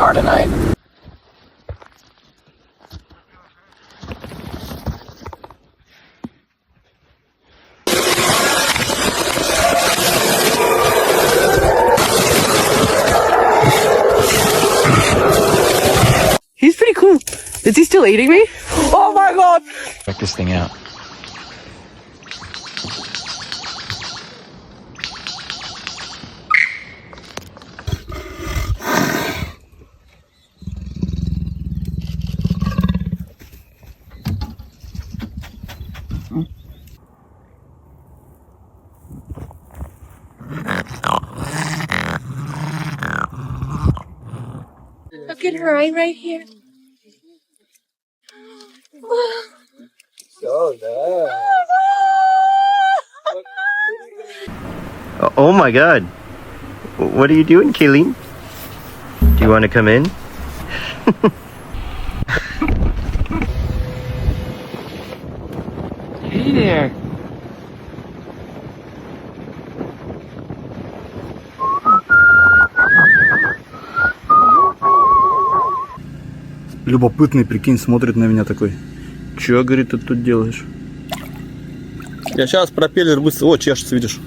car tonight. He's pretty cool. Is he still eating me? Oh my god! Check this thing out. Look at her eye right here. Oh my god. What are you doing, Kayleen? Do you want to come in? Hey there. Любопытный, прикинь, смотрит на меня такой. Чё, говорит, ты тут делаешь? Я сейчас пропеллер быстро. О, чешется, видишь?